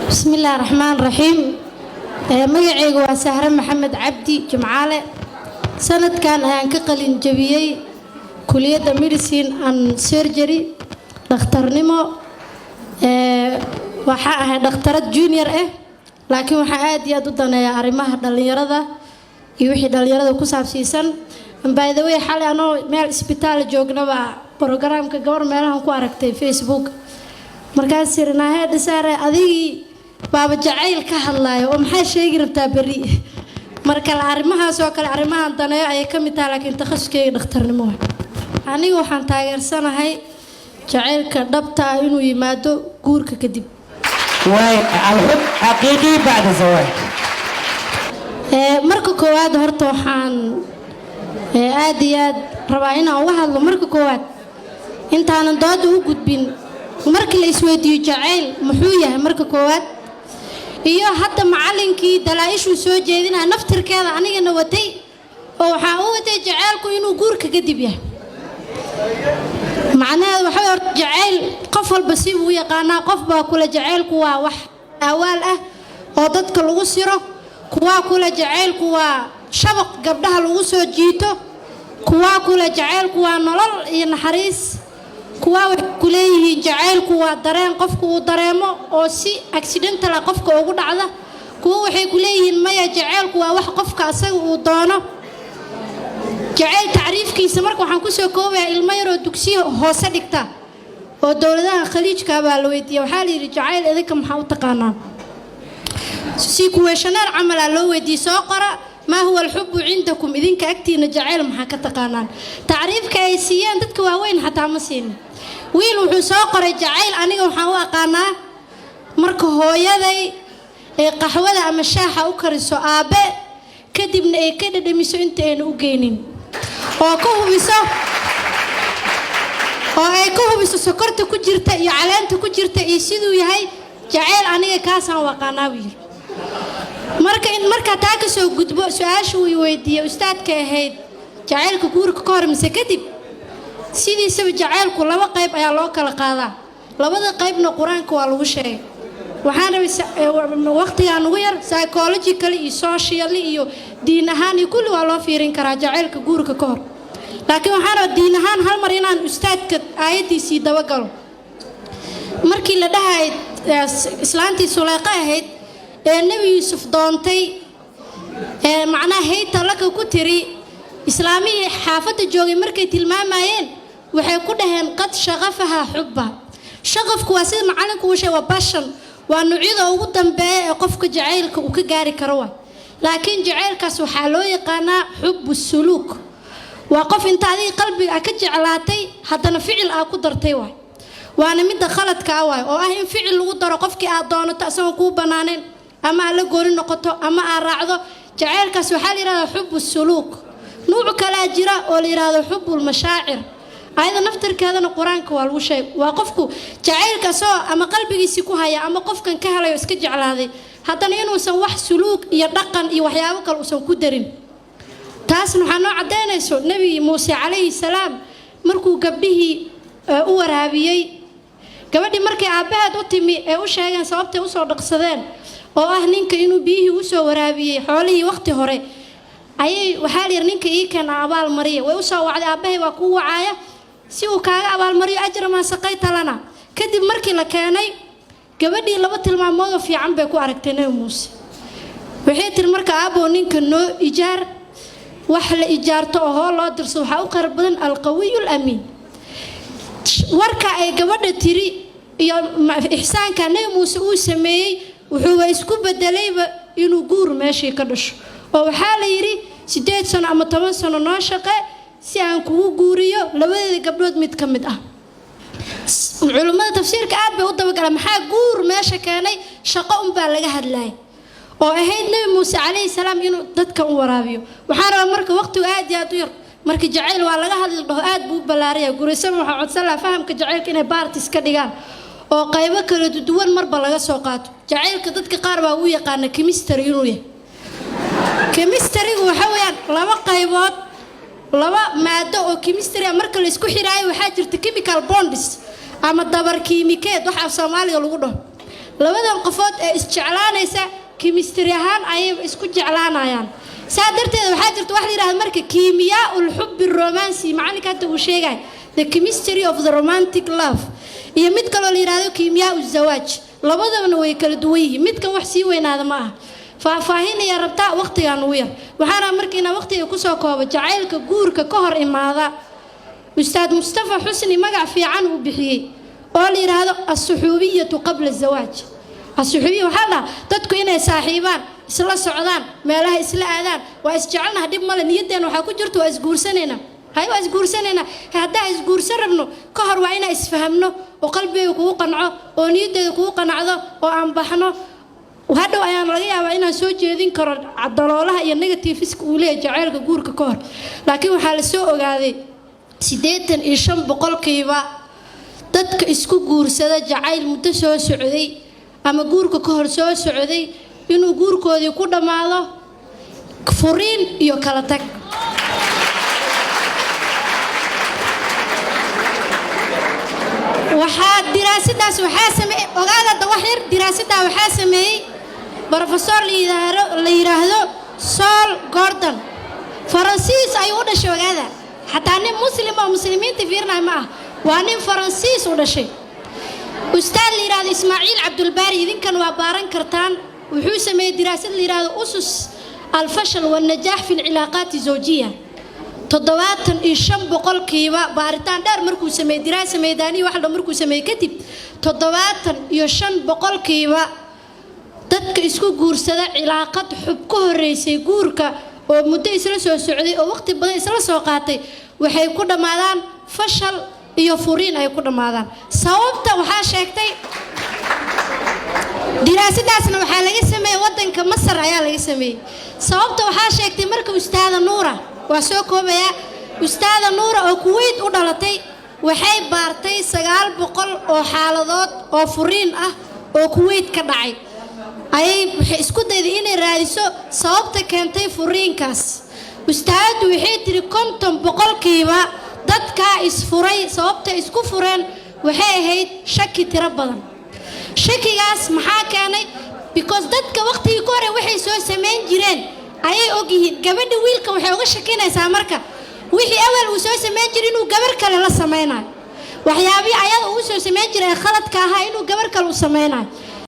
بسم الله الرحمن الرحيم. مجاعي وسهرة محمد عبدي جمعالة سنة كان كقلين جبيي كلية ميديسين أن سيرجري دكتور نمو وحقها دكتورة جونيور لكن وحقاد يا ضدنا أرمها دليرة يوحي دليرة كوساب سيسن باي ذا واي حالي أنا مال إسبيتال جوجنا برنامج كجور مالهم كواركتي فيسبوك مركز سيرنا هذا سعر أذي بابا جعيل كهلاي ومحي شيء ربطة بري مركز العرمها سواء العرمها عندنا أي كم تلاك أنت خش كي نختار نموه أنا وحن تاجر سنة هاي جعيل كربطة إنه يمادو جورك كدب واي الحب حقيقي بعد الزواج مركز كواد هرتو حان آدياد ربعنا واحد مركز كواد أنت أنا ضاد وجود بين markii la isweydiyo jacayl muxuu yahay marka koowaad iyo hadda macallinkii dalaaishu soo jeedinaa naftirkeeda anigana watay oo waxa uu watay jacaylku inuu guurka kadib yahay macnaheedu waxa hor jacayl qof walba si uu yaqaanaa qof baa kula jacaylku waa wax awaal ah oo dadka lagu siro kuwa kula jacaylku waa shabaq gabdhaha lagu soo jiito kuwa kula jacaylku waa nolol iyo naxariis kuwa kuleeyihiin jacaylku waa dareen qofku uu dareemo oo si accidental ah qofka ugu dhacda kuwa waxay kuleeyihiin maya jacaylku waa wax qofka asaga uu doono jacayl taariifkiisa marka waxaan ku soo koobayaa ilmo yar oo dugsiyo hoose dhigta oo dawladaha khaliijka baa la weydiiyay waxa la yiri jacayl idinka maxaa u taqaanaa si kuweeshaneer camal loo weydiiyay soo qora ما هو الحب عندكم إذن كأكتين جعيل محاكة تقانان تعريف كأيسيان دتك وين حتى مسين ويل وحساق رجعيل أنا وحوا قانا مركه هو يدي قحوة أما الشاحة أكر السؤابة كدبنا كده دمسو أنتين وجينين وكوه بس سكرت كجرت يعلنت كجرت يسيدو يهاي جعيل أنا كاسا وقانا ويل marka taa ka soo gudbo su'aashu way weydiiyay ustaadka ahayd jacaylka guurka ka hor mise kadib sidiisaba jacaylku laba qayb ayaa loo kala qaadaa labada qaybna quraanka waa lagu sheegay waxaan rabay waqtigan ugu yar psychological iyo social iyo diin ahaan iyo kulli waa loo fiirin karaa jacaylka guurka ka hor laakiin waxaan rabaa diin ahaan hal mar inaan ustaadka aayadiisii daba galo markii la dhahay islaantii Sulayqa ahayd النبي يوسف دونتي معناه هي طلق كتري إسلامي حافظ الجوج مركز المامين وحيكونهن قد شغفها حبها شغف كواسيد معلك وشيء وباشن ونعيده وقدم بقفك جعيلك وكجاري كروه لكن جعيلك سحالو يقنا حب السلوك وقف انت هذه قلبي أكج علاتي حتى نفعل أقدرتي وأنا مد خلت كأواي وأهم فعل وقدر قفك أضانو تأسمو كوبانين أما على قولي نقطة أما أراعده جعيلك سحال يراد حب السلوك نوع كلا جراء ولا يراد حب المشاعر أيضا نفتر كذا القرآن كوالوشي وقفكو جعيلك سواء أما قلبي يسكوها يا أما قف كان كهلا يسكج على هذه حتى نينو سوح سلوك يدقن يوحياوك الأسم كدرين تاسن حنو عدينا يسو نبي موسى عليه السلام مركو قبله أورابيي قبل مركي عباد أتمي أوشيان صوبته وصل دقصدين oo ninka inuu bihi u soo waraabiyay xoolihii waqti hore ayay waxa la ninka kan abaal mariyo way u soo wacday aabahay waa ku wacaya si uu kaaga abaal mariyo ajra ma saqayta lana kadib markii la keenay gabadhii laba tilmaamood oo fiican bay ku aragtay Muuse waxay tir marka aabo ninka noo ijaar wax la ijaarto oo loo dirso waxa u qarab badan alqawiyul amiin warka ay gabadha tiri iyo ihsaanka Muuse uu sameeyay wuxuu isku bedelayba inuu guur meeshii ka dhasho oo waxa la yiri 8 sano ama 10 sano noo shaqe si aan kugu guuriyo labadeeda gabdhood mid ka mid ah culimada tafsiirka aad bay u dabagalaan maxaa guur meesha keenay shaqo baa laga hadlay oo ahayd nabi Muuse calayhi salaam inuu dadka u waraabiyo waxaan rabaa marka waqti aad iyo aad u yar marka jacayl waa laga hadli dhaho aad buu balaariyaa guuraysan waxa codsan la fahamka jacaylka inay baartis ka dhigaan oo qaybo kala duwan marba laga soo qaato jacaylka dadka qaar baa u yaqaan chemistry inuu yahay chemistry waxa weeyaan laba qaybood laba maado oo chemistry marka la isku xiraayo waxa jirta chemical bonds ama dabar kiimikeed waxa Soomaaliga lagu dhaho labadan qofood ee isjeclaanaysa chemistry ahaan ay isku jeclaanayaan saadarteeda waxa jirta wax la yiraahdo marka kiimiyaa ul hub romancy macnaheedu hadda uu sheegay the chemistry of the romantic love iyo mid kale oo la yiraahdo kiimiyaa ul zawaaj labadaba way kala duwan yihiin midkan wax sii weynaada ma aha faahfaahinaya rabtaa waqtigan ugu yar waxaana markiina waqtiga ku soo koobo jacaylka guurka ka hor imaada ustaad Mustafa Xusni magac fiican uu bixiyay oo la yiraahdo as-suhubiyatu qabla az-zawaaj as-suhubiyya waxa dadku inay saaxiibaan isla socdaan meelaha isla aadaan waa isjecelna dib male niyadeena waxa ku jirto waa isguursanayna waa isguursanayna hadaa isguursan rabno ka hor waa inaan isfahamno oo qalbiga kugu qanco oo niyadeeda kugu qanacdo oo aan baxno وهذا أيام رجع وإنا سوتشي ذين كرر عالضلالة هي النيجاتيف سكولية جعلك جور ككور لكن وحال السوق هذه سيدتن إيشان بقول كيبا تدك إسكو جور سدا جعل متسوى سعودي أما جور ككور سوى سعودي إنه جور كودي كودا ماله كفرين يوكالتك وحاد دراسة داس وحاسمة وقاعدة دوحير دراسة دا وحاسمة بروفيسور اللي يراهدو سول جوردن فرنسيس أيوة شو هذا حتى أنا مسلم أو مسلمين تفيرنا معه وأنا فرنسيس ولا شيء أستاذ اللي يراد إسماعيل عبد الباري ذين كانوا بارن كرتان وحوسمة دراسة اللي يراد أسس الفشل والنجاح في العلاقات الزوجية تضوات إيشام بقول كيوا بارتان دار مركو سمي دراسة ميدانية واحدة مركو سمي كتب تضوات إيشام بقول كيوا dadka isku guursada cilaaqad xub ka horeysay guurka oo muddo isla soo socday oo waqti badan isla soo qaatay waxay ku dhamaadaan fashal iyo furiin ay ku dhamaadaan sababta waxa sheegtay diraasadaasna waxa laga sameeyay wadanka Masar ayaa laga sameeyay sababta waxa sheegtay marka ustaada Nuura waa soo koobaya ustaada Nuura oo Kuwait u dhalatay waxay baartay 900 oo xaaladood oo furiin ah oo Kuwait ka dhacay ay isku dayday inay raadiso sababta keentay furiinkaas ustaadu waxay tiri 50% dadka isfuray sababta isku fureen waxay ahayd shaki tiro badan shakigaas maxaa keenay because dadka waqtiga hore waxay soo sameyn jireen ayay ogyihiin gabadha wiilka waxay uga shakinaysaa marka wixii awal uu soo sameyn jiray inuu gabar kale la sameeynayo waxyaabii ayada uu soo sameyn jiray khaladka ahaa inuu gabar kale u sameeynayo